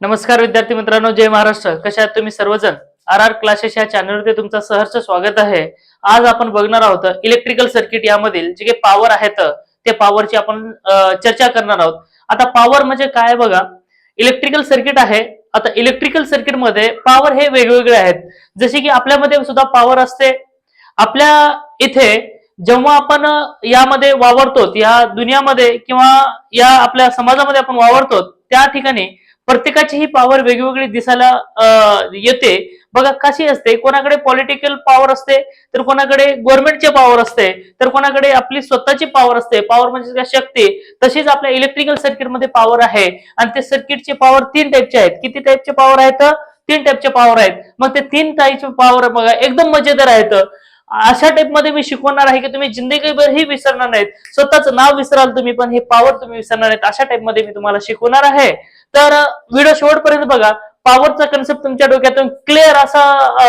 नमस्कार विद्यार्थी मित्रांनो, जय महाराष्ट्र. कशा आहात तुम्ही सर्वजण? आर आर क्लासेस या चॅनलवरती तुमचं सहर्ष स्वागत आहे. आज आपण बघणार आहोत इलेक्ट्रिकल सर्किट यामधील जे काही पॉवर आहेत ते पॉवरची आपण चर्चा करणार आहोत. आता पॉवर म्हणजे काय बघा, इलेक्ट्रिकल सर्किट आहे. आता इलेक्ट्रिकल सर्किट मध्ये पॉवर हे वेगवेगळे आहेत. जसे की आपल्यामध्ये सुद्धा पॉवर असते. आपल्या इथे जेव्हा आपण यामध्ये वावरतो, या दुनियामध्ये किंवा या आपल्या समाजामध्ये आपण वावरतो, त्या ठिकाणी प्रत्येकाची ही पॉवर वेगवेगळी दिसायला येते. बघा कशी असते, कोणाकडे पॉलिटिकल पॉवर असते, तर कोणाकडे गव्हर्नमेंटची पॉवर असते, तर कोणाकडे आपली स्वतःची पॉवर असते. पॉवर म्हणजे काय, शक्ती. तशीच आपल्या इलेक्ट्रिकल सर्किट मध्ये पॉवर आहे आणि ते सर्किटची पॉवर तीन टाईपचे आहेत. किती टाईपचे पॉवर आहेत? तीन टाईपचे पॉवर आहेत. मग ते तीन टाईपचे पॉवर बघा एकदम मजेदार आहेत. अशा टाइप मध्ये मी शिकवणार आहे की तुम्ही जिंदगीभरही विसरणार नाहीत. स्वतःच नाव विसराल तुम्ही, पण हे पॉवर तुम्ही विसरणार नाहीत. अशा टाइप मध्ये मी तुम्हाला शिकवणार आहे. तर व्हिडिओ शेवटपर्यंत बघा. पॉवरचा कन्सेप्ट तुमच्या डोक्यातून क्लिअर असा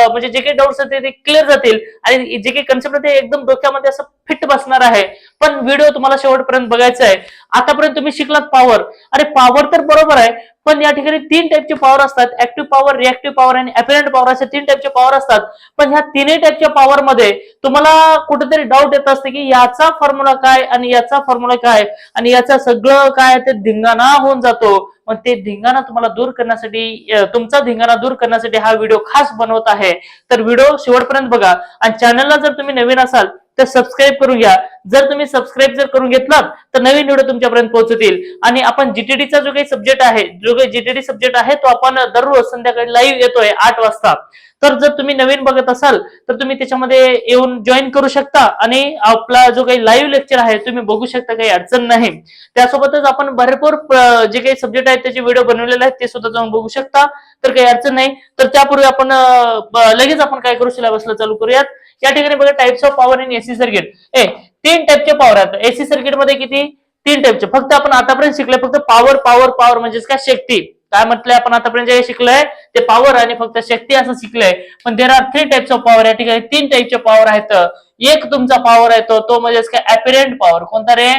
म्हणजे जे काही डाऊट्स आहेत ते क्लिअर जातील आणि जे काही कन्सेप्ट आहे ते एकदम डोक्यामध्ये असं फिट बसणार आहे. पण व्हिडिओ तुम्हाला शेवटपर्यंत बघायचा आहे. आतापर्यंत तुम्ही शिकलात पॉवर. अरे पॉवर तर बरोबर आहे, पण या ठिकाणी तीन टाईपचे पॉवर असतात. ऍक्टिव्ह पॉवर, रिएक्टिव्ह पॉवर आणि अपॅरंट पॉवर असे तीन टाईपचे पॉवर असतात. पण ह्या तिन्ही टाईपच्या पॉवर मध्ये तुम्हाला कुठेतरी डाऊट येत असते की याचा फॉर्म्युला काय आणि याचा फॉर्म्युला काय आणि याचा सगळं काय ते धिंगाणा होऊन जातो. मग ते धिंगाणा तुम्हाला दूर करण्यासाठी, तुमचा धिंगाणा दूर करण्यासाठी हा व्हिडिओ खास बनवत आहे. तर व्हिडिओ शेवटपर्यंत बघा आणि चॅनलला जर तुम्ही नवीन असाल तर सबस्क्राईब करून घ्या. जर तुम्ही सबस्क्राईब जर करून घेतलात तर नवीन व्हिडिओ तुमच्यापर्यंत पोहोचतील. आणि आपण जीटीडीचा जो काही सब्जेक्ट आहे, जो काही जीटीडी सब्जेक्ट आहे तो आपण दररोज संध्याकाळी लाईव्ह येतोय 8 वाजता. तर जर तुम्ही नवीन बघत असाल तर तुम्ही त्याच्यामध्ये येऊन जॉईन करू शकता आणि आपला जो काही लाईव्ह लेक्चर आहे तुम्ही बघू शकता, काही अडचण नाही. त्यासोबतच आपण भरपूर जे काही सब्जेक्ट आहेत त्याचे व्हिडिओ बनवलेले आहेत ते सुद्धा जाऊन बघू शकता, तर काही अडचण नाही. तर त्यापूर्वी आपण लगेच आपण काय करू, सिलेबसला चालू करूयात. या ठिकाणी बघा, types of power in AC circuit. तीन टाईपचे पॉवर आहेत एसी सर्किट मध्ये. किती? तीन टाईपचे. फक्त आपण आतापर्यंत शिकलोय फक्त पॉवर. पॉवर पॉवर म्हणजेच काय, शक्ती. काय म्हटलंय आपण आतापर्यंत जे शिकलोय ते पॉवर आणि फक्त शक्ती असं शिकलंय. पण there are three types of power. या ठिकाणी तीन टाईपचे पॉवर आहेत. एक तुमचा पॉवर आहे तो म्हणजेच काय, अपॅरंट पॉवर. कोणता रे?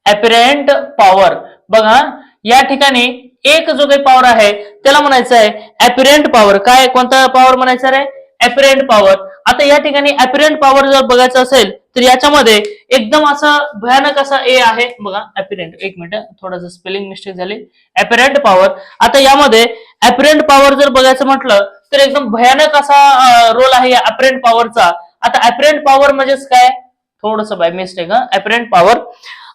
अपॅरंट पॉवर. बघा या ठिकाणी एक जो काही पॉवर आहे त्याला म्हणायचं आहे अपॅरंट पॉवर. काय, कोणता पॉवर म्हणायचा रे? अपॅरंट पॉवर. आता या ठिकाणी अपॅरंट पॉवर जर बघायचं असेल तर याच्यामध्ये एकदम असा भयानक असा ए आहे बघा, अपॅरंट. एक मिनिट, थोडंसं स्पेलिंग मिस्टेक झाली. अपॅरंट पॉवर. आता यामध्ये अपॅरंट पॉवर जर बघायचं म्हटलं तर एकदम भयानक असा रोल आहे या अपॅरंट पॉवरचा. आता अपॅरंट पॉवर म्हणजेच काय, थोडंसं बाय मिस्टेक. अपॅरंट पॉवर,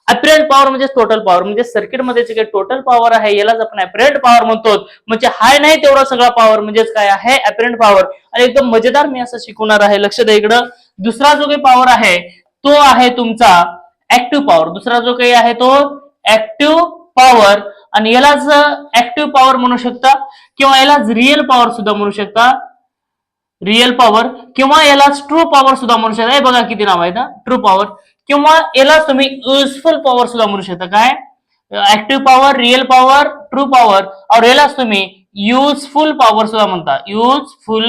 अपॅरंट पॉवर म्हणजे टोटल पॉवर. म्हणजे सर्किट मध्ये जे काही टोटल पॉवर आहे यालाच आपण अपॅरंट पॉवर म्हणतो. म्हणजे हाय नाही तेवढा सगळा पॉवर म्हणजेच काय आहे, अपॅरंट पॉवर. आणि एकदम मजेदार मी असं शिकवणार आहे, लक्ष द्या इकडं. दुसरा जो काही पॉवर आहे तो आहे तुमचा ऍक्टिव्ह पॉवर. दुसरा जो काही आहे तो ऍक्टिव्ह पॉवर. आणि यालाच ऍक्टिव्ह पॉवर म्हणू शकता किंवा यालाच रिअल पॉवर सुद्धा म्हणू शकता. रिअल पॉवर किंवा याला ट्रू पॉवर सुद्धा म्हणू शकता. हे बघा किती नाव आहेत, ट्रू पॉवर. किंवा याला तुम्ही युजफुल पॉवर सुद्धा म्हणू शकता. काय? Active power, real power, true power. और यालाच तुम्ही युजफुल पॉवर सुद्धा म्हणता. Useful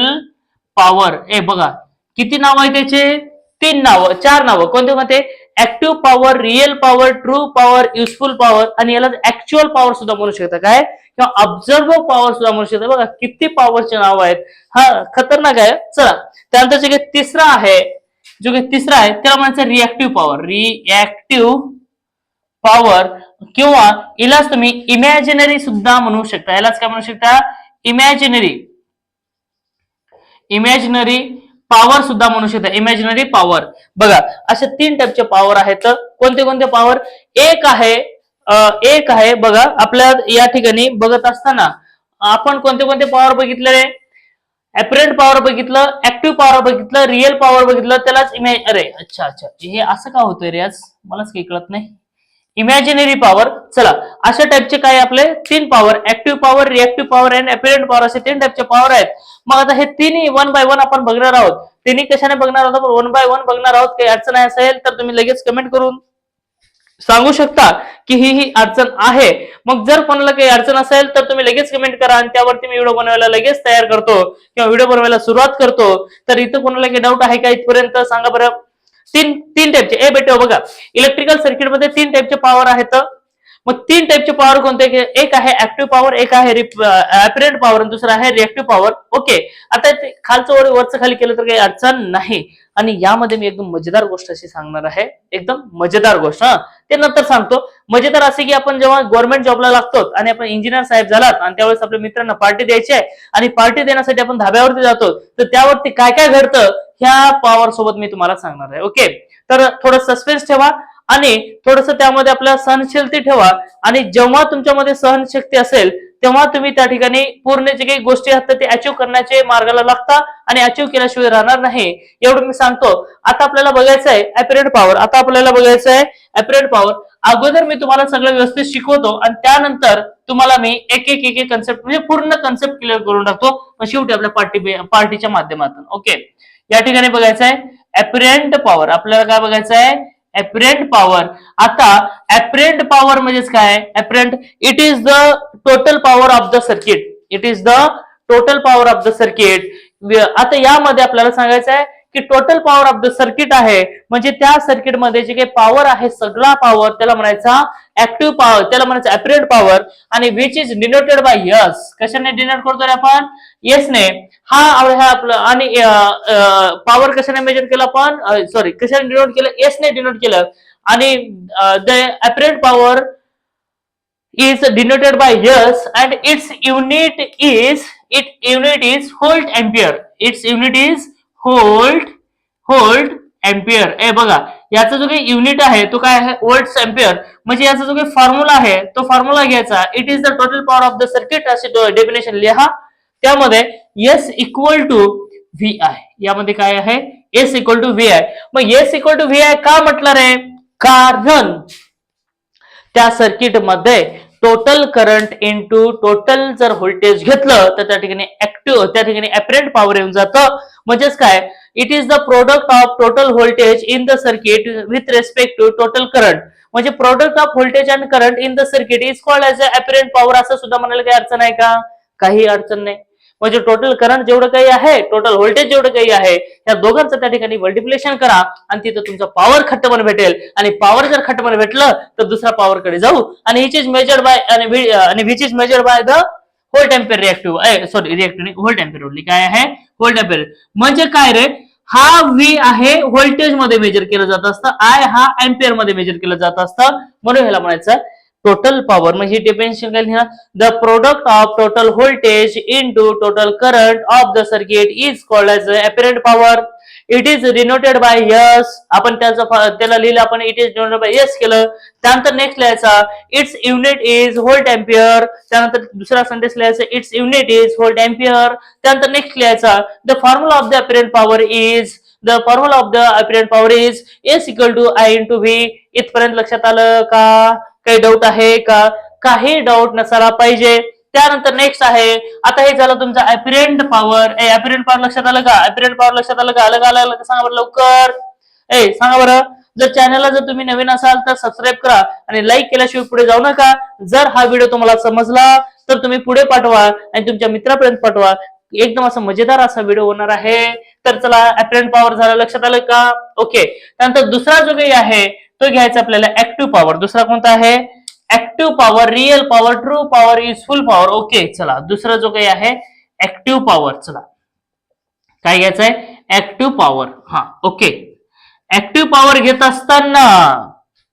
power. हे बघा किती नाव आहे त्याचे? तीन नावं, चार नावं. कोणते कोणते? Active power, real power, true power, useful power. आणि याला ऍक्च्युअल पॉवर सुद्धा म्हणू शकता. काय? किंवा ऑब्झर्व्ह पॉवर सुद्धा म्हणू शकता. बघा किती पॉवरचे नाव आहेत. हा खतरनाक आहे. चला त्यानंतर जे काही तिसरा आहे, जो काही तिसरा आहे त्याला म्हणायचं रिएक्टिव्ह पॉवर. रिएक्टिव्ह पॉवर किंवा यालाच तुम्ही इमॅजिनरी सुद्धा म्हणू शकता. यालाच काय म्हणू शकता? इमॅजिनरी. इमॅजिनरी पॉवर सुद्धा म्हणू शकता. Imaginary power. बघा असे तीन टाईपचे पॉवर आहेत. कोणते कोणते पॉवर? एक आहे बघा, आपल्या या ठिकाणी बघत असताना आपण कोणते कोणते पॉवर बघितले रे? अपॅरंट पॉवर बघितलं, ऍक्टिव्ह पॉवर बघितलं, रिअल पॉवर बघितलं. त्यालाच अरे अच्छा हे असं का होतंय रे, आज मलाच काही कळत नाही. Imaginary power. चला अशा टाईपचे काय आपले तीन power, active power, reactive power आणि अपॅरंट पॉवर, असे तीन टाईपचे पॉवर आहेत. मग आता हे तिन्ही वन बाय वन आपण बघणार आहोत. तिन्ही कशाने बघणार आहोत? वन बाय वन बघणार आहोत. काही अडचण असेल तर तुम्ही लगेच कमेंट करून सांगू शकता की ही अडचण आहे. मग जर कोणाला काही अडचण असेल तर तुम्ही लगेच कमेंट करा आणि त्यावरती मी व्हिडिओ बनवायला लगेच तयार करतो किंवा व्हिडिओ बनवायला सुरुवात करतो. तर इथं कोणाला काही डाऊट आहे का इथपर्यंत सांगा बरं. तीन टाईपचे. बेटे बघा, इलेक्ट्रिकल सर्किट मध्ये तीन टाईपचे पॉवर आहेत. मग तीन टाईपचे पॉवर कोणते, एक आहे ऍक्टिव्ह पॉवर, एक आहे अपरेंट पॉवर, दुसरा आहे रिएक्टिव्ह पॉवर. ओके, आता खालचं वरचं खाली केलं तर काही अडचण नाही. आणि यामध्ये मी एकदम मजेदार गोष्ट अशी सांगणार आहे, एकदम मजेदार गोष्ट. ते नंतर सांगतो. मजेदार असे की आपण जेव्हा गव्हर्नमेंट जॉबला लागतो आणि आपण इंजिनियर साहेब झालात आणि त्यावेळेस आपल्या मित्रांना पार्टी द्यायची आहे आणि पार्टी देण्यासाठी आपण धाब्यावरती जातो, तर त्यावरती काय काय घडतं ह्या पॉवर सोबत मी तुम्हाला सांगणार आहे. ओके, तर थोडं सस्पेन्स ठेवा आणि थोडस त्यामध्ये आपल्याला सहनशीलता ठेवा. आणि जेव्हा तुमच्यामध्ये सहनशक्ती असेल तेव्हा तुम्ही त्या ठिकाणी पूर्ण जे काही गोष्टी असतात ते अचीव्ह करण्याचे मार्गाला लागता आणि अचीव्ह केल्याशिवाय राहणार नाही, एवढं मी सांगतो. आता आपल्याला बघायचं आहे अपरेंट पॉवर. आता आपल्याला बघायचं आहे अपरेंट पॉवर. अगोदर मी तुम्हाला सगळं व्यवस्थित शिकवतो आणि त्यानंतर तुम्हाला मी एक एक कन्सेप्ट म्हणजे पूर्ण कन्सेप्ट क्लिअर करून टाकतो शेवटी आपल्या पार्टीच्या माध्यमातून. ओके, या ठिकाणी बघायचं आहे अपरेंट पॉवर. आपल्याला काय बघायचं आहे, अपरेंट पॉवर. आता अपरेंट पॉवर म्हणजेच काय, apparent it is the total power of the circuit. It is the total power of the circuit. आता यामध्ये आपल्याला सांगायचं आहे की total power of the circuit आहे म्हणजे त्या सर्किट मध्ये जे काही पॉवर आहे सगळा पॉवर त्याला म्हणायचा ऍक्टिव्ह पॉवर, त्याला म्हणायचं अपरेंट पॉवर. आणि which is denoted by yes. कशाने डिनोट करतो आपण, येस ने. हा आपलं आणि पॉवर कशाने मेजर केलं आपण, सॉरी कशाने डिनोट केलं, येस ने डिनोट केलं. आणि the apparent power is denoted by yes and its unit is volt ampere. Its unit is volt ampere. ए बघा, याचा जो काही युनिट आहे तो काय आहे, व्होल्ट एम्पियर. म्हणजे याचा जो काही फॉर्म्युला आहे तो फॉर्म्युला घ्यायचा. It is the total power of the circuit असे डेफिनेशन लिहा. त्यामध्ये S equal to V I. यामध्ये काय आहे, S equal to V I. मग S equal to V I का म्हटलं रे, कारण त्या सर्किट मध्ये टोटल करंट इंटू टोटल जर व्होल्टेज घेतलं तर त्या ठिकाणी ऍक्टिव्ह, त्या ठिकाणी अपरेंट पॉवर येऊन जातं. म्हणजेच काय, it is the product of total voltage in the circuit with respect to total current. म्हणजे product of voltage and current in the circuit is called as apparent power. असं सुद्धा म्हणायला काही अडचण आहे का, काही अडचण नाही. म्हणजे टोटल करंट जेवढं काही आहे, टोटल व्होल्टेज जेवढं काही आहे, या दोघांचं त्या ठिकाणी मल्टिप्लिकेशन करा आणि तिथं तुमचा पॉवर खट्टपण भेटेल. आणि पॉवर जर खट्टपण भेटलं तर दुसऱ्या पॉवर कडे जाऊ. आणि विच इज मेजर्ड बाय आणि which is measured by the volt ampere reactive, sorry reactive volt ampere only. काय आहे, व्होल्ट एम्पियर. म्हणजे काय रे, हा व्ही आहे व्होल्टेज मध्ये मेजर केलं जात असतं, आय हा एम्पियर मध्ये मेजर केलं जात असतं. म्हणून ह्याला म्हणायचं टोटल पॉवर. म्हणजे डिपेंशन काय लिहा, the product of total voltage into total current of the circuit is called as apparent power. It is denoted by S. आपण त्याला लिहिलं, आपण it is denoted by S केलं. त्यानंतर नेक्स्ट लिहायचा its unit is volt ampere. त्यानंतर दुसरा sentence लिहायचा its unit is volt ampere. त्यानंतर नेक्स्ट लिहायचा the formula of the apparent power is, the formula of the apparent power is S equal to I into V. इथपर्यंत लक्षात आलं का, काही डाऊट आहे का, काही डाऊट नसायला पाहिजे. त्यानंतर नेक्स्ट आहे, आता हे झालं तुमचं अपरेंट पॉवर. अपरेंट पॉवर लक्षात आलं का, अपरेंट पॉवर लक्षात आलं का, आलं का सांगा बरं लवकर, सांगा बरं. जर चॅनलला जर तुम्ही नवीन असाल तर सबस्क्राईब करा आणि लाईक केल्याशिवाय पुढे जाऊ नका. जर हा व्हिडिओ तुम्हाला समजला तर तुम्ही पुढे पाठवा आणि तुमच्या मित्रापर्यंत पाठवा. एकदम असं मजेदार असा व्हिडिओ होणार आहे. तर चला, अपरेंट पॉवर झालं, लक्षात आलं का. ओके, त्यानंतर दुसरा जो काही आहे तो घ्यायचा आपल्याला ऍक्टिव्ह पॉवर. दुसरा कोणता आहे, active power, real power, true power, useful power. Okay, चला दुसरा जो काही आहे ऍक्टिव्ह पॉवर. चला काय घ्यायचंय, ऍक्टिव्ह पॉवर. हा ओके, ऍक्टिव्ह पॉवर घेत असताना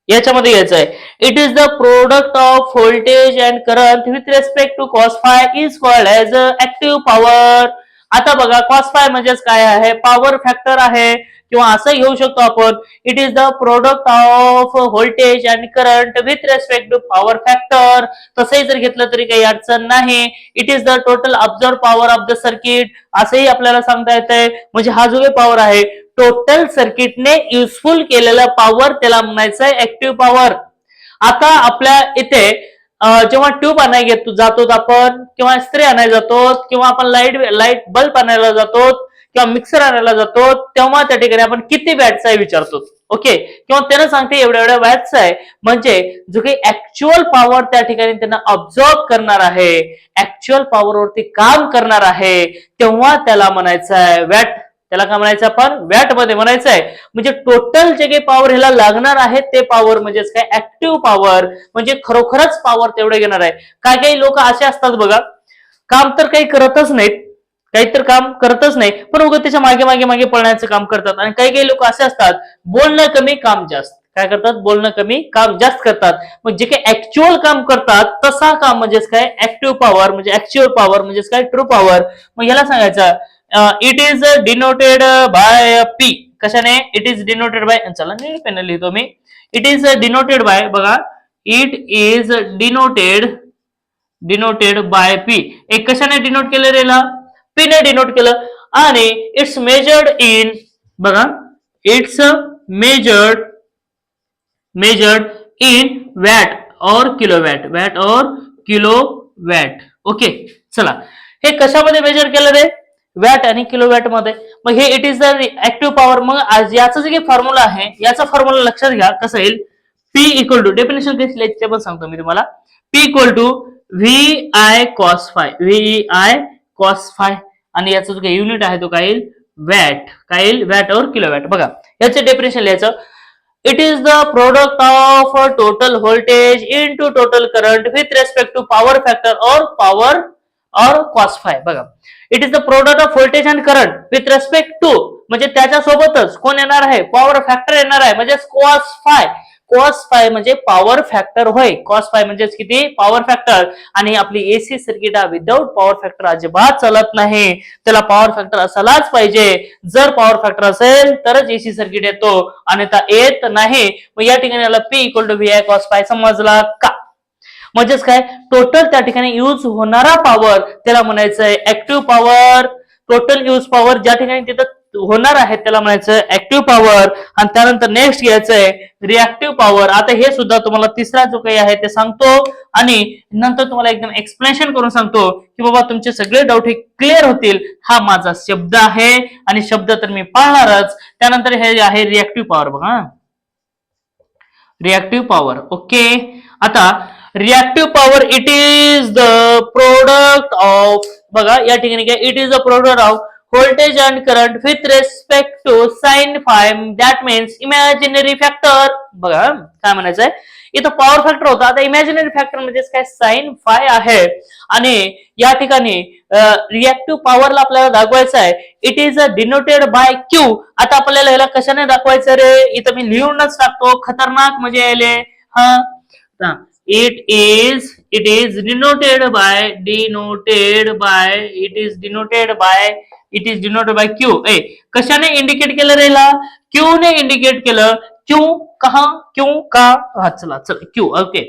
याच्यामध्ये घ्यायचंय it is the product of voltage and current with respect to cos phi is called as active power. आता बघा, कॉस फाय म्हणजेच काय आहे, पॉवर फॅक्टर आहे. किंवा असं घेऊ शकतो आपण, it is the product of voltage and current with respect to power factor. तसंही जर घेतलं तरी काही अडचण नाही. It is the total observe power of the circuit, असंही आपल्याला सांगता येतंय. म्हणजे हा जो काही पॉवर आहे टोटल सर्किटने युजफुल केलेला पॉवर, त्याला म्हणायचं आहे ऍक्टिव्ह पॉवर. आता आपल्या इथे जेव्हा ट्यूब आणायला जातो आपण, किंवा इस्त्री आणायला जातो, किंवा आपण लाईट बल्ब आणायला जातो, किंवा मिक्सर आणायला जातो, तेव्हा त्या ठिकाणी आपण किती वॅटचा आहे विचारतो. ओके, किंवा त्यानं सांगते एवढ्या वॅटचा आहे. म्हणजे जो काही ऍक्च्युअल पॉवर त्या ठिकाणी त्यांना ऑब्झर्व करणार आहे, ऍक्च्युअल पॉवर वरती काम करणार आहे, तेव्हा त्याला म्हणायचं आहे वॅट. त्याला काय म्हणायचं आपण वॅट मध्ये म्हणायचं आहे. म्हणजे टोटल जे काही पॉवर ह्याला लागणार आहे ते पॉवर म्हणजेच काय ऍक्टिव्ह पॉवर, म्हणजे खरोखरच पॉवर तेवढे घेणार आहे. काही काही लोक असे असतात बघा, काम तर काही करतच नाहीत, काही तर काम करतच नाही, पण उगाच त्याच्या मागे मागे मागे पळण्याचं काम करतात. आणि काही काही लोक असे असतात, बोलणं कमी काम जास्त, काय करतात बोलणं कमी काम जास्त करतात. मग जे काही ऍक्च्युअल काम करतात तसा काम म्हणजेच काय ऍक्टिव्ह पॉवर, म्हणजे ऍक्च्युअल पॉवर म्हणजेच काय ट्रू पॉवर. मग याला सांगायचं it is denoted by P. कशाने? इट इज डिनोटेड बाय, चला नीट पेन लिहितो मी. इट इज डिनोटेड बाय, बघा, it is denoted by P. एक कशाने डिनोट केलं रेला? पी ने डिनोट केलं. आणि इट्स मेजर्ड इन, बघा, इट्स मेजर्ड इन वॅट और किलोवॅट, वॅट और किलोवॅट. ओके, चला, हे कशामध्ये मेजर केलं रे? वॅट आणि किलोवॅट मध्ये. मग हे it is the active power. मग याचा जे काही फॉर्म्युला आहे, याचा फॉर्म्युला लक्षात घ्या कसा येईल. पी इक्वल टू, डेफिनेशन कशी लिहायची ते पण सांगतो मी तुम्हाला. P equal to V I cos phi, V I cos phi. आणि याचा जो काही युनिट आहे तो काय येईल? वॅट. काय येईल? वॅट और किलोवॅट. बघा, याचे डेफिनेशन लिहायचं. It is the product of total voltage into total current with respect to power factor or cos phi. बघा, it is the product of voltage and current with respect to, म्हणजे त्याच्यासोबतच कोण येणार आहे? Power factor येणार आहे, म्हणजे cos phi. cos phi म्हणजे पॉवर फॅक्टर होय. cos phi म्हणजे किती? Power factor. आणि आपली एसी सर्किट हा विदाउट पॉवर फॅक्टर अजिबात चालत नाही, त्याला पॉवर फॅक्टर असायलाच पाहिजे. जर पॉवर फॅक्टर असेल तरच एसी सर्किट येतो, आणि येत नाही. मग या ठिकाणी याला P equal to V I cos phi समजला का? म्हणजेच काय, टोटल त्या ठिकाणी यूज होणारा पॉवर त्याला म्हणायचं आहे active power. Total use power ज्या ठिकाणी तिथं होणार आहे त्याला म्हणायचं ऍक्टिव्ह पॉवर. आणि त्यानंतर नेक्स्ट घ्यायचं आहे रिॲक्टिव्ह पॉवर. आता हे सुद्धा तुम्हाला तिसरा जो काही आहे ते सांगतो, आणि नंतर तुम्हाला एकदम एक्सप्लेनेशन करून सांगतो की बाबा तुमचे सगळे डाऊट हे क्लिअर होतील. हा माझा शब्द आहे, आणि शब्द तर मी पाळणारच. त्यानंतर हे आहे रिॲक्टिव्ह पॉवर. बघा, रिॲक्टिव्ह पॉवर. ओके, आता reactive power it is the product of, बघा या ठिकाणी काय, it is the product of voltage and current with respect to sine phi, that means imaginary factor. बघा काय म्हणायचंय, इथं पॉवर फॅक्टर होता, आता इमॅजिनरी फॅक्टर म्हणजे काय, साइन फाय आहे. आणि या ठिकाणी रिॲक्टिव्ह पॉवरला आपल्याला दाखवायचं आहे it is denoted by Q. आता आपल्याला याला कशाने दाखवायचं रे? इथं मी लिहूनच टाकतो, खतरनाक म्हणजे यायले. हा, it is denoted by Q. कशाने इंडिकेट केलं रेला? क्यू ने इंडिकेट केलं. क्यू कहा? क्यू का? हा, चला क्यू. ओके,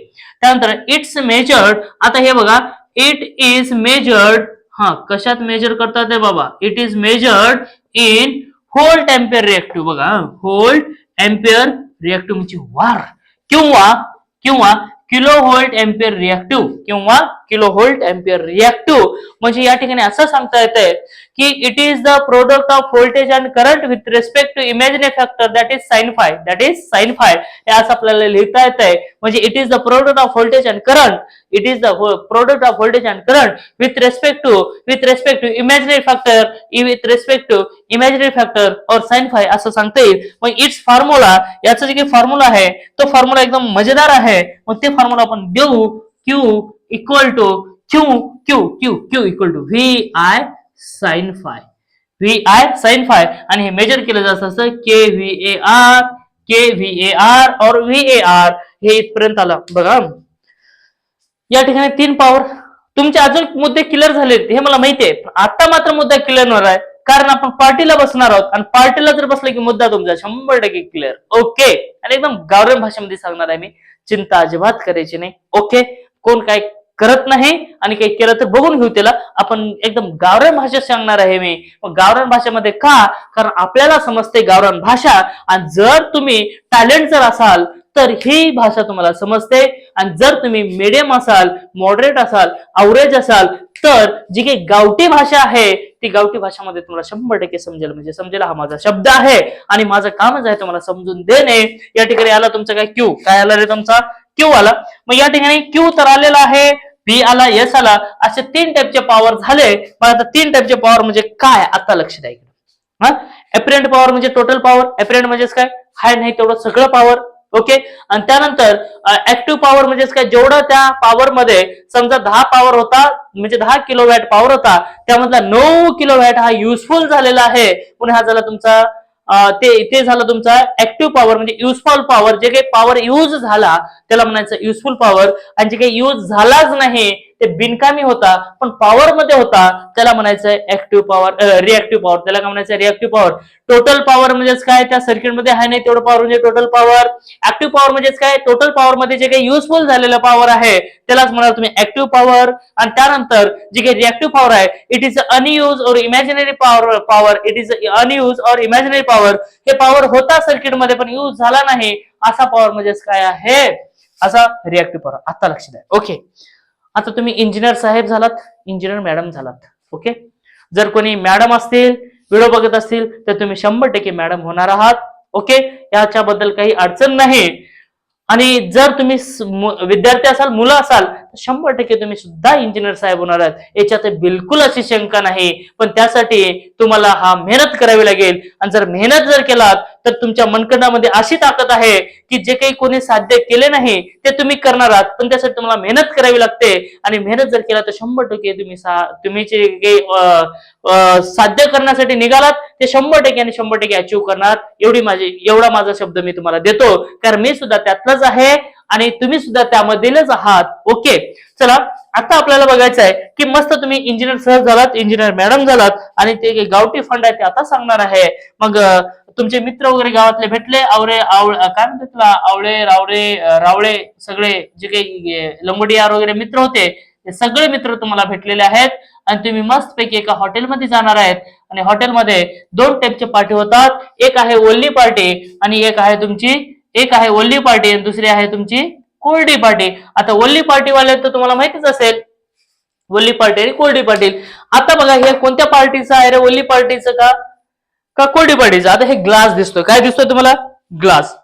त्यानंतर इट्स मेजर्ड. आता हे बघा, इट इज मेजर्ड, हा कशात मेजर करतात ते बाबा? It is measured in volt ampere reactive. बघा, व्होल्ट एम्पियर रिएक्टिव्ह म्हणजे वार, किंवा किंवा किलो व्होल्ट एम्पियर रिएक्टिव्ह, किंवा किलो व्होल्ट एम्पियर रिएक्टिव्ह. म्हणजे या ठिकाणी असं सांगता येतंय की it is the product of voltage and current with respect to imaginary factor, that is sine phi. हे असं आपल्याला लिहिता येतंय. म्हणजे it is the product of voltage and current, it is the product of voltage and current with respect to imaginary factor or sine phi असं सांगता येईल. मग इट्स फॉर्म्युला, याचा जे काही फॉर्म्युला आहे तो फॉर्म्युला एकदम मजेदार आहे. मग ते फॉर्म्युला आपण देऊ. Q equal to Q equal to V I sine phi. आणि हे मेजर केलं जात असं K V A R or VAR. हे इथपर्यंत आलं. बघा, या ठिकाणी 3 पॉवर. तुमचे अजून मुद्दे क्लिअर झाले हे मला माहिती आहे, आता मात्र मुद्दा क्लिअर होणार आहे, कारण आपण पार्टीला बसणार आहोत, आणि पार्टीला जर बसलं की मुद्दा तुमचा 100% क्लिअर. ओके, आणि एकदम गावरान भाषेमध्ये सांगणार आहे मी, चिंता अजिबात करायची नाही. ओके, कोण काय करत नाही, आणि काही केलं तर बघून घेऊ त्याला. आपण एकदम गावरान भाषेत सांगणार आहे मी. गावरान भाषेमध्ये का? कारण आपल्याला समजते गावरान भाषा, आणि जर तुम्ही टॅलेंट जर असाल तर ही भाषा तुम्हाला समजते. आणि जर तुम्ही मीडियम असाल, मॉडरेट असाल, अवरेज असाल, तर जी काही गावठी भाषा आहे ती गावठी भाषामध्ये तुम्हाला 100% समजेल. म्हणजे समजेल हा माझा शब्द आहे, आणि माझं कामच आहे तुम्हाला समजून देणे. या ठिकाणी आला तुमचा काय क्यू, काय आला रे तुमचा? क्यू आला. मग या ठिकाणी क्यू तर आलेला आहे, व्ही आला, एस आला, असे 3 टाईपचे पॉवर झाले. मग आता 3 टाईपचे पॉवर म्हणजे काय? आता लक्ष द्या. हा, एपरंट पॉवर म्हणजे टोटल पॉवर, एपरंट म्हणजेच काय, हाय नाही तेवढं सगळं पॉवर. ओके. आणि त्यानंतर ऍक्टिव्ह पॉवर म्हणजेच काय, जेवढं त्या पॉवर मध्ये समजा 10 पॉवर होता म्हणजे 10 किलोवॅट पॉवर होता, त्यामधला 9 किलोवॅट हा युजफुल झालेला आहे. पुन्हा हा झाला तुमचा ते झालं तुमचा ऍक्टिव्ह पॉवर म्हणजे युजफुल पॉवर. जे काही पॉवर यूज झाला त्याला म्हणायचं युजफुल पॉवर, आणि जे काही यूज झालाच नाही ते बिनकामी होता पण पॉवर मध्ये होता त्याला म्हणायचं ऍक्टिव्ह पॉवर, रिएक्टिव्ह पॉवर. त्याला काय म्हणायचं, रिएक्टिव्ह पॉवर. टोटल पॉवर म्हणजेच काय, त्या सर्किट मध्ये आहे नाही तेवढं पॉवर म्हणजे टोटल पॉवर. ऍक्टिव्ह पॉवर म्हणजेच काय, टोटल पॉवर मध्ये जे काही युजफुल झालेलं पॉवर आहे त्यालाच म्हणाल तुम्ही ऍक्टिव्ह पॉवर. आणि त्यानंतर जे काही रिएक्टिव्ह पॉवर आहे, इट इज अनयूज और imaginary power, it is unused और इमॅजिनरी पॉवर. हे पॉवर होता सर्किट मध्ये पण युज झाला नाही, असा पॉवर म्हणजेच काय आहे, असा रिएक्टिव्ह पॉवर. आता लक्ष द्या. ओके. आता तुम्ही इंजिनियर साहेब झालात, इंजिनियर मॅडम झालात. ओके. जर कोणी मॅडम असतील, व्हिडिओ बघत असतील, तर तुम्ही 100% मॅडम होणार आहात. ओके. याच्याबद्दल काही अडचण नाही. आणि जर तुम्ही विद्यार्थी असाल, मुलं असाल, तर 100% तुम्ही सुद्धा इंजिनियर साहेब होणार आहात, याच्यात बिलकुल अशी शंका नाही. पण त्यासाठी तुम्हाला हा मेहनत करावी लागेल. आणि जर मेहनत जर केलात तर तुमच्या मनकंडामध्ये अशी ताकद आहे की जे काही कोणी साध्य केले नाही ते तुम्ही करणार आहात. पण त्यासाठी तुम्हाला मेहनत करावी लागते. आणि मेहनत जर केला तर 100% तुम्ही जे काही साध्य करण्यासाठी निघालात ते 100% आणि 100% अचीव्ह करणार. एवढा माझा शब्द मी तुम्हाला देतो, कारण मी सुद्धा त्यातलंच आहे आणि तुम्ही सुद्धा त्यामधीलच आहात. ओके. चला, आता आपल्याला बघायचं आहे की मस्त तुम्ही इंजिनियर सर झालात, इंजिनियर मॅडम झालात, आणि ते गावठी फंड आहे ते आता सांगणार आहे. मग तुमचे मित्र वगैरे गावातले भेटले, काय म्हणतात तुला, आवळे रावळे सगळे जे काही लंगोटियार वगैरे मित्र होते ते सगळे मित्र तुम्हाला भेटलेले आहेत. आणि तुम्ही मस्तपैकी एका हॉटेलमध्ये जाणार आहेत. आणि हॉटेलमध्ये 2 टाईपचे पार्टी होतात. एक आहे ओनली पार्टी आणि एक आहे ओनली पार्टी आणि दुसरी आहे तुमची कोरडी पार्टी. आता ओनली पार्टी वाले तर तुम्हाला माहितीच असेल, ओनली पार्टी आणि कोरडी पार्टी. आता बघा हे कोणत्या पार्टीचं आहे रे, ओनली पार्टीचं का कोरडी पार्टीचं. आता हे ग्लास दिसतोय, काय दिसतोय तुम्हाला, ग्लास.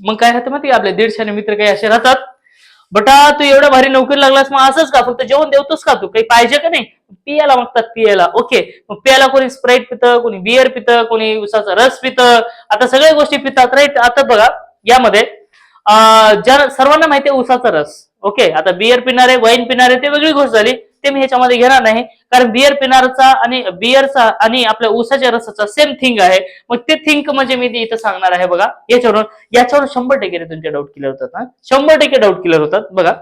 मग काय राहतं माहिती, आपले 150 मित्र काही असे राहतात, बटा तू एवढ्या भारी नोकरी लागलास मग असंच का, फक्त जेवण देवतोस का, तू काही पाहिजे का नाही, पियाला मागतात पियाला. ओके. मग पियाला कोणी स्प्राईट पितं, कोणी बिअर पितं, कोणी उसाचा रस पितं, आता सगळ्या गोष्टी पितात, राईट. आता बघा यामध्ये ज्या सर्वांना माहिती आहे उसाचा रस. ओके. आता बिअर पिणारे, वाईन पिणारे ते वेगळी गोष्ट झाली, ते मी ह्याच्यामध्ये घेणार नाही, कारण बिअरचा आणि आपल्या उसाच्या रसाचा सेम थिंग आहे. मग ते थिंक म्हणजे मी इथं सांगणार आहे. बघा याच्यावरून 100% तुमचे डाऊट क्लिअर होतात. 100% डाऊट क्लिअर होतात. बघा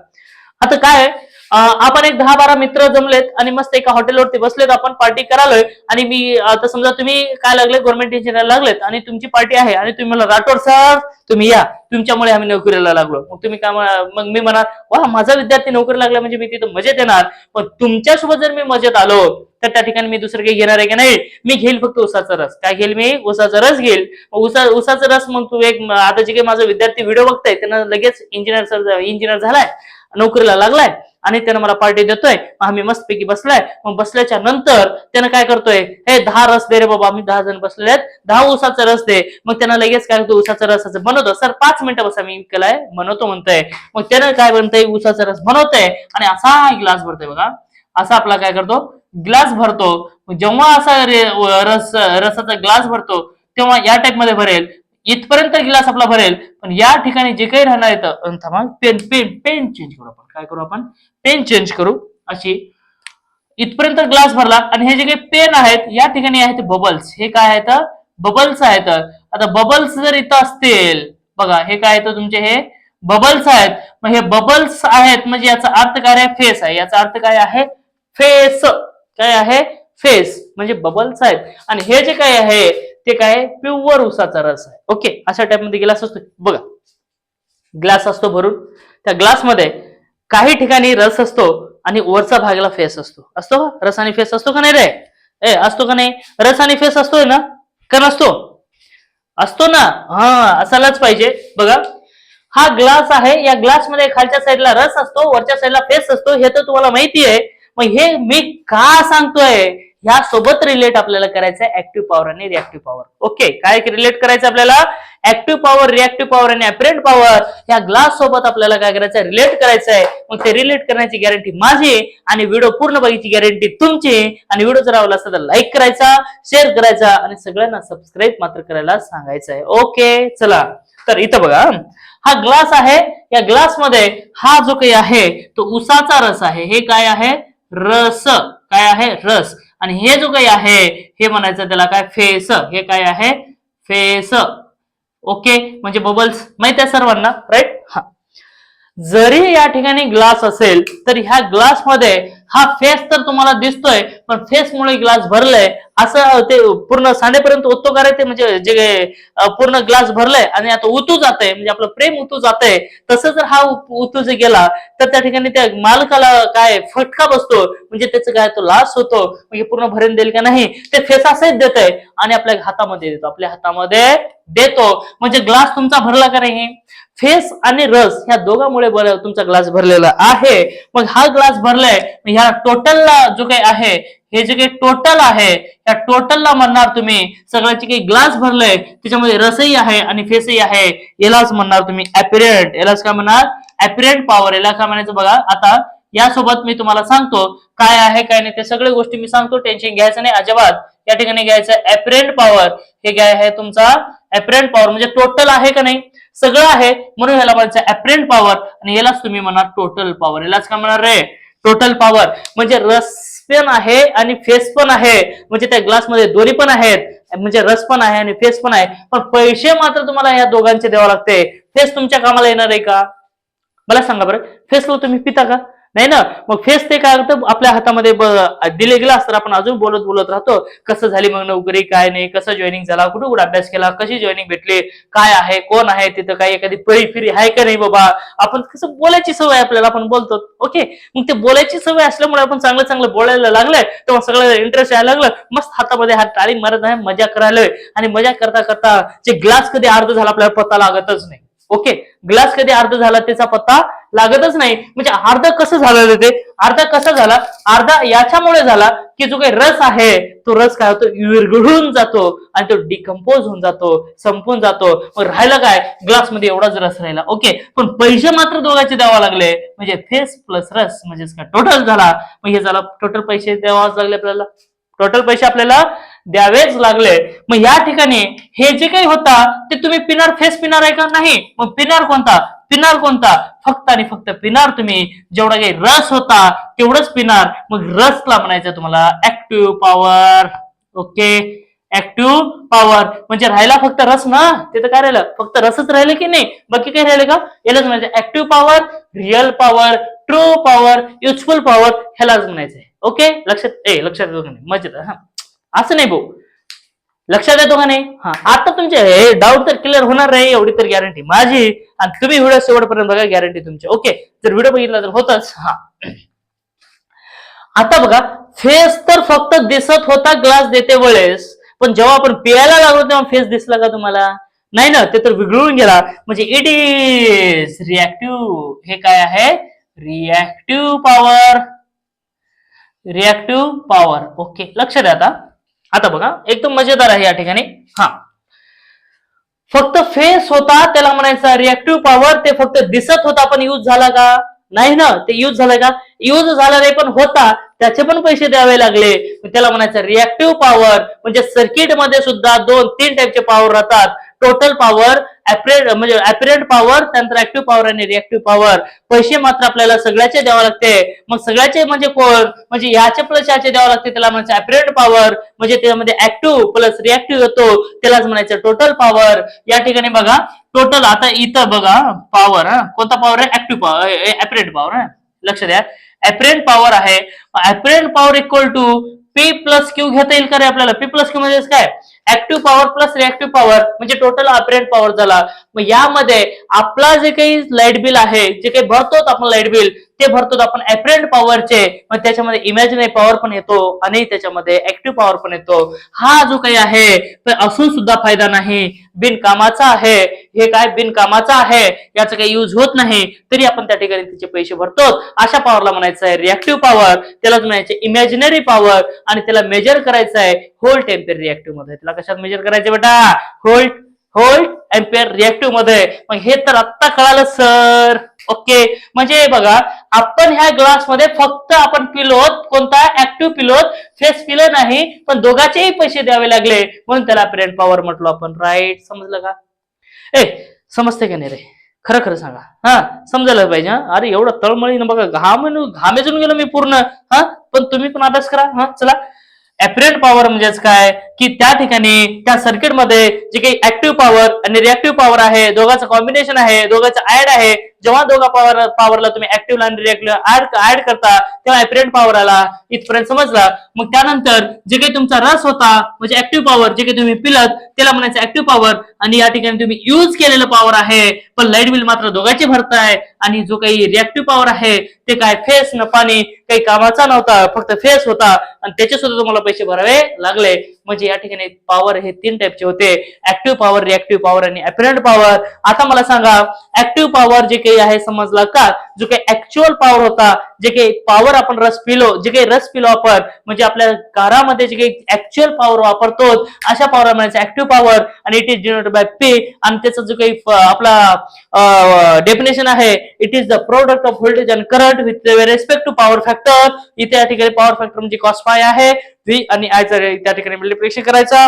आता काय आपण एक 10-12 मित्र जमलेत आणि मस्त एका हॉटेलवरती बसलेत, आपण पार्टी करालोय. आणि मी आता समजा तुम्ही काय लागले, गव्हर्नमेंट इंजिनियर लागलेत आणि तुमची पार्टी आहे आणि तुम्ही मला, राठोड सर तुम्ही या, तुमच्यामुळे आम्ही नोकरीला लागलो. मग तुम्ही काय मग मी म्हणा, वा माझा विद्यार्थी नोकरी लागला म्हणजे मी तिथं मजेत येणार. पण तुमच्यासोबत जर मी मजेत आलो तर त्या ठिकाणी मी दुसरं काही घेणार आहे की नाही, मी घेईल फक्त उसाचा रस. काय घेईल मी, उसाचा रस घेईल. उसाचा रस. मग तू आता जे काही माझा विद्यार्थी व्हिडिओ बघताय त्यांना लगेच इंजिनियर झालाय, नोकरीला लागलाय आणि त्यानं मला पार्टी देतोय. आम्ही मस्तपैकी बसलाय. मग बसल्याच्या नंतर त्यानं काय करतोय, हे 10 रस दे रे बाबा, आम्ही 10 जण बसलेले आहेत, 10 उसाचा रस दे. मग त्यानं लगेच काय करतो, उसाचा रसाचं बनवतो. सर 5 मिनिटं बसा मी केलाय बनवतो म्हणतोय. मग त्यानं काय बनतंय, उसाचा रस बनवतोय आणि असा ग्लास भरतोय. बघा असा आपला काय करतो, ग्लास भरतो. जेव्हा असा रसाचा ग्लास भरतो तेव्हा या टाईप मध्ये भरेल, इथपर्यंत ग्लास आपला भरेल. पण या ठिकाणी जे काही राहणार येतं, थांबा पेन चेंज करू आपण. काय करू आपण, पेन चेंज करू. अशी इथपर्यंत ग्लास भरला आणि हे जे काही पेन आहेत या ठिकाणी आहेत बबल्स. हे काय आहेत, बबल्स आहेत. आता बबल्स जर इथं असतील, बघा हे काय आहेत तुमचे, हे बबल्स आहेत. मग हे बबल्स आहेत म्हणजे याचा अर्थ काय आहे, फेस आहे. याचा अर्थ काय आहे, फेस. काय आहे, फेस म्हणजे बबल्स आहेत. आणि हे जे काय आहे ते काय, प्युअर उसाचा रस आहे. ओके. अशा टाइप मध्ये ग्लास असतो. बघा ग्लास असतो भरून, त्या ग्लास मध्ये काही ठिकाणी रस असतो आणि वरचा भागला फेस असतो का, रस आणि फेस असतो का नाही रे, असतो का नाही, रस आणि फेस असतोय ना, का नसतो, असतो ना. हा, असायलाच पाहिजे. बघा हा ग्लास आहे, या ग्लास मध्ये खालच्या साईडला रस असतो, वरच्या साईडला फेस असतो, हे तर तुम्हाला माहिती आहे. मग हे मी का सांगतोय, ह्या सोबत रिलेट आपल्याला करायचं आहे ऍक्टिव्ह पॉवर आणि रिएक्टिव्ह पॉवर. ओके, काय रिलेट करायचं आपल्याला? ऍक्टिव्ह पॉवर, रिएक्टिव्ह पॉवर आणि अपरेंट पॉवर या ग्लास सोबत आपल्याला काय करायचं आहे? रिलेट करायचं आहे. मग ते रिलेट करण्याची गॅरंटी माझी आणि व्हिडिओ पूर्ण बघायची गॅरंटी तुमची. आणि व्हिडिओ जर आवडला असेल तर लाईक करायचा, शेअर करायचा आणि सगळ्यांना सबस्क्राईब मात्र करायला सांगायचं आहे. ओके, चला तर इथं बघा, हा ग्लास आहे. या ग्लास मध्ये हा जो काही आहे तो उसाचा रस आहे. हे काय आहे? रस. काय आहे? रस. आणि हे जो काही आहे हे म्हणायचं त्याला काय? फेस. हे काय आहे? फेस. ओके, म्हणजे बबल्स माहित आहे सर्वांना, राईट? हा, जरी या ठिकाणी ग्लास असेल तर ह्या ग्लास मध्ये हा फेस तर तुम्हाला दिसतोय, पण फेस मुळे ग्लास भरलाय असं ते पूर्ण सांडेपर्यंत ओततो का रे? ते म्हणजे जे पूर्ण ग्लास भरलाय आणि आता उतू जाते, म्हणजे आपलं प्रेम उतू जाते. तसं जर हा उतू जे गेला तर त्या ठिकाणी त्या मालकाला काय फटका बसतो, म्हणजे त्याचं काय तो लॉस होतो. म्हणजे पूर्ण भरून देईल का नाही ते फेस असंच देत आहे आणि आपल्या हातामध्ये देतो, आपल्या हातामध्ये देतो. म्हणजे ग्लास तुमचा भरला का नाही? फेस आणि रस ह्या दोघांमुळे तुमचा ग्लास भरलेला आहे. मग हा ग्लास भरलाय, ह्या टोटलला जो काही आहे, हे जे काही टोटल आहे या टोटलला म्हणणार तुम्ही सगळ्याचे काही ग्लास भरलंय त्याच्यामध्ये रसही आहे आणि फेसही आहे, यालाच म्हणणार तुम्ही ऍपिरंट. यालाच काय म्हणणार? ऍपिरंट पॉवर. याला काय म्हणायचं बघा. आता यासोबत मी तुम्हाला सांगतो काय आहे काय नाही ते सगळ्या गोष्टी मी सांगतो, टेन्शन घ्यायचं नाही अजिबात. या ठिकाणी घ्यायचं ऍपिरंट पॉवर. हे काय आहे? तुमचा ऍपिरंट पॉवर म्हणजे टोटल आहे का नाही? सगळं आहे, म्हणून ह्याला म्हणायचं ऍपिरंट पॉवर आणि यालाच तुम्ही म्हणणार टोटल पॉवर. यालाच काय म्हणणार रे? Total power. म्हणजे रस पण आहे आणि फेस पण आहे, म्हणजे त्या ग्लास मध्ये दोन्ही पण आहेत, म्हणजे रस पण आहे आणि फेस पण आहे. पण पैसे मात्र तुम्हाला या दोघांचे द्यावे लागते. फेस तुमच्या कामाला येणार आहे का? मला सांगा बरं, फेसला तुम्ही पिता का? नाही ना. मग फेस ते काय होतं आपल्या हातामध्ये दिले गेला तर आपण अजून बोलत बोलत राहतो. कसं झाली मग नोकरी, काय नाही, कसं जॉईनिंग झाला, कुठे कुठे अभ्यास केला, कशी जॉईनिंग भेटली, काय आहे, कोण आहे तिथं, काय एखादी पळी फिरी आहे का नाही बाबा. आपण कसं बोलायची सवय आपल्याला, आपण बोलतो. ओके, मग ते बोलायची सवय असल्यामुळे आपण चांगलं चांगलं बोलायला लागलंय, तेव्हा सगळं इंटरेस्ट यायला लागलं. मस्त हातामध्ये हात टाळी मारत आहे, मजा करायलोय आणि मजा करता करता जे ग्लास कधी अर्ध झाला आपल्याला पत्ता लागतच नाही. ओके, ग्लास कधी अर्ध झाला त्याचा पत्ता लागतच नाही. म्हणजे अर्ध कसं झालं ते? अर्धा कसा झाला? अर्धा याच्यामुळे झाला की जो काही रस आहे तो रस काय होतो? विरघळून जातो आणि तो डिकम्पोज होऊन जातो, संपून जातो. मग राहिला काय? ग्लास मध्ये एवढाच रस राहिला. ओके, पण पैसे मात्र दोघांचे द्यावा लागले, म्हणजे फेस प्लस रस म्हणजे काय टोटल झाला. मग हे झाला टोटल पैसे द्यावाच लागले आपल्याला, टोटल पैसे आपल्याला द्यावेच लागले. मग या ठिकाणी हे जे काही होता ते तुम्ही पिनार फेस पिनार आहे का? नाही. मग पिनार कोणता? पिनार कोणता? फक्त आणि फक्त पिनार तुम्ही जेवढा काही रस होता तेवढंच पिनार. मग रसला म्हणायचं तुम्हाला active power. Okay, active power म्हणजे राहिला फक्त रस ना, तिथं काय राहिलं? फक्त रसच राहिले की नाही, बाकी काही राहिले का? यालाच म्हणायचं active power, real power, true power, useful power, ह्यालाच म्हणायचंय. ओके, लक्षात येतो का नाही? मजेत. हा, असं नाही भाऊ, लक्षात येतो का नाही? हा, आता तुमचे हे डाऊट तर क्लिअर होणार नाही एवढी तर गॅरंटी माझी. आणि तुम्ही व्हिडिओ शेवटपर्यंत बघा, गॅरंटी तुमची. ओके, जर व्हिडिओ बघितला तर होतच. हा, आता बघा, फेस तर फक्त दिसत होता ग्लास देते वेळेस, पण जेव्हा आपण पियायला लागलो तेव्हा फेस दिसला का तुम्हाला? नाही ना, ते तर विघळून गेला. म्हणजे इट इज रिएक्टिव्ह. हे काय आहे? Reactive power. Reactive power. Okay, लक्ष द्या. आता आता बघा, एकदम मजेदार आहे या ठिकाणी. हा, फक्त फेस होता त्याला म्हणायचा रिएक्टिव्ह पॉवर. ते फक्त दिसत होता पण यूज झाला का? नाही ना. ते यूज झालं का? यूज झाला नाही, पण होता त्याचे पण पैसे द्यावे लागले. त्याला म्हणायचं रिएक्टिव्ह पॉवर. म्हणजे सर्किट मध्ये सुद्धा 2-3 टाईपचे पॉवर राहतात. टोटल पॉवर, म्हणजे अपरेंट पॉवर, त्यानंतर ऍक्टिव्ह पॉवर आणि रिएक्टिव्ह पॉवर. पैसे मात्र आपल्याला सगळ्याचे द्यावे लागते. मग सगळ्याचे म्हणजे कोण? म्हणजे याचे प्लस याचे द्यावे लागते, त्याला म्हणायचं अपरेंट पॉवर. म्हणजे त्यामध्ये ऍक्टिव्ह प्लस रिएक्टिव्ह येतो, त्यालाच म्हणायचं टोटल पॉवर. या ठिकाणी बघा टोटल, आता इथं बघा पॉवर, कोणता पॉवर आहे? Active power, apparent power. लक्ष द्या, अपरेंट पॉवर आहे. Apparent power equal to P plus Q घेता येईल का रे आपल्याला? पी प्लस क्यू म्हणजे काय? Active power plus reactive power म्हणजे टोटल अपरेंट पॉवर झाला. मग यामध्ये आपला जे काही लाईट बिल आहे, जे काही भरतो आपण लाईट बिल, ते भरतो आपण ऍपरंट पॉवरचे, मग त्याच्यामध्ये इमॅजिनरी पॉवर पण येतो आणि त्याच्यामध्ये ऍक्टिव्ह पॉवर पण येतो. हा जो काही आहे तर असून सुद्धा फायदा नाही, बिनकामाचा आहे. हे काय बिनकामाचा आहे, याचा काही युज होत नाही, तरी आपण त्या ठिकाणी त्याचे पैसे भरतो. अशा पॉवरला म्हणायचं आहे रिएक्टिव्ह पॉवर, त्यालाच म्हणायचे इमॅजिनरी पॉवर. आणि त्याला मेजर करायचं आहे व्होल्ट एम्पियर रिएक्टिव्ह मध्ये. त्याला कशात मेजर करायचे बेटा? व्होल्ट व्होल्ट एम्पियर रिएक्टिव्ह मध्ये. मग हे तर आत्ता कळालं सर. ओके, म्हणजे बघा आपण ह्या ग्लास मध्ये फक्त आपण पिलोत, कोणता ऍक्टिव्ह पिलोत, फेस पिलं नाही, पण दोघांचेही पैसे द्यावे लागले, म्हणून त्याला ऍपरंट पॉवर म्हटलो आपण. राईट, समजलं का? ए, समजते का नाही रे? खरं खरं सांगा. हा, समजायला पाहिजे. हा, अरे एवढं तळमळीनं बघा, घामेजून गेलो मी पूर्ण. हा, पण तुम्ही पण अभ्यास करा. हा, चला. ऍपरंट पॉवर म्हणजेच काय की त्या ठिकाणी त्या सर्किटमध्ये जे काही ऍक्टिव्ह पॉवर आणि रिएक्टिव्ह पॉवर आहे, दोघांचं कॉम्बिनेशन आहे, दोघांचं ऍड आहे. जेव्हा दोघा पॉवरला तुम्ही ऍक्टिव्ह आणि रिएक्टिव्ह ऍड करता, तेव्हा ऍपरंट पॉवर आला. इथपर्यंत समजला. मग त्यानंतर जे काही तुमचा रस होता म्हणजे ऍक्टिव्ह पॉवर, जे काही तुम्ही पिलत त्याला म्हणायचं ऍक्टिव्ह पॉवर. आणि या ठिकाणी तुम्ही युज केलेलं पॉवर आहे, पण लाईट बिल मात्र दोघांची भरताय. आणि जो काही रिएक्टिव्ह पॉवर आहे ते काय फेस न पाणी, काही कामाचा नव्हता, फक्त फेस होता, आणि त्याचे सुद्धा तुम्हाला पैसे भरावे लागले. म्हणजे या ठिकाणी पॉवर हे 3 टाईपचे होते: ऍक्टिव्ह पॉवर, रिएक्टिव्ह पॉवर आणि ऍपरंट पॉवर. आता मला सांगा ऍक्टिव्ह पॉवर जे काही आहे समजला का? जो काही ऍक्च्युअल पॉवर होता, जे काही पॉवर आपण रस पिलो, जे काही रस पिलो आपण, म्हणजे आपल्या घरामध्ये जे काही ऍक्च्युअल पॉवर वापरतो अशा पॉवर म्हणायचं ऍक्टिव्ह पॉवर. आणि it is denoted by P. आणि त्याचा जो काही आपला डेफिनेशन आहे, it is the product of voltage and current with respect to power factor. इथे या ठिकाणी पॉवर फॅक्टर म्हणजे कॉस फाय आहे. व्ही आणि आय चा त्या ठिकाणी मल्टिप्लिकेशन करायचा.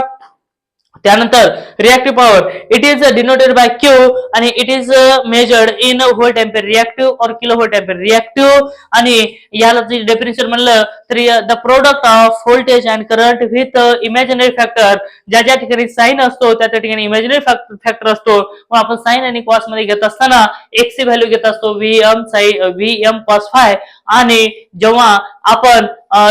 त्यानंतर reactive power, it is denoted by Q and it is measured in volt ampere reactive और किलो व्होल्ट एम्पियर रिएक्टिव्ह. आणि याला जे डेफिनेशन म्हणलं तर the product of voltage and current with imaginary factor. ज्या ज्या ठिकाणी साइन असतो त्या त्या ठिकाणी इमॅजिनरी फॅक्टर असतो. मग आपण साइन आणि कॉस मध्ये घेत असताना एक्स ची व्हॅल्यू घेत असतो व्हीएम कॉस फाय. आणि जेव्हा आपण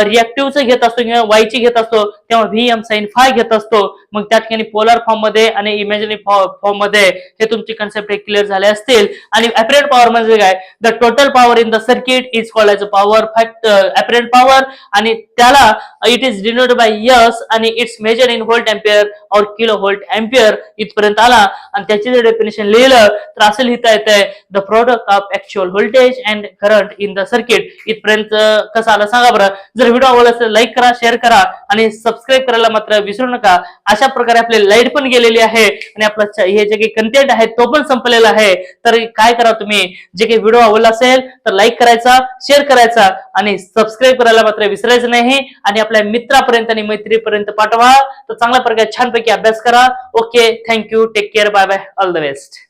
रिएक्टिव्हचं घेत असतो किंवा वाय ची घेत असतो तेव्हा व्हीएम साइन फाय घेत असतो. मग त्या ठिकाणी पोलर फॉर्म मध्ये आणि इमॅजिनरी फॉर्म मध्ये हे तुमचे कन्सेप्ट क्लिअर झाले असतील. आणि ऍपरंट पॉवर म्हणजे काय? The total power in the circuit is called as a power factor, apparent power. आणि त्याला it is denoted by S आणि it's measure in volt ampere और किलो व्होल्ट एम्पियर. इथपर्यंत आला. आणि त्याचे जर डेफिनेशन लिहिलं तर असं लिहिता येतंय the product of actual voltage and current in the circuit. इथपर्यंत कसं आलं सांगा बरं. जर व्हिडिओ आवडला असेल लाईक करा, शेअर करा आणि सबस्क्राईब करायला मात्र विसरू नका. अशा प्रकारे आपली लाईट पण गेलेली आहे आणि आपलं हे जे काही कंटेंट आहे तो पण संपलेला आहे. तर काय करा, तुम्ही जे काही व्हिडिओ आवडला असेल तर लाईक करायचा, शेअर करायचा आणि सबस्क्राईब करायला मात्र विसरायचं नाही. आणि आपल्या मित्रापर्यंत आणि मैत्रीपर्यंत पाठवा. तर चांगल्या प्रकारे छानपैकी अभ्यास करा. Okay, thank you, take care, bye bye, all the best.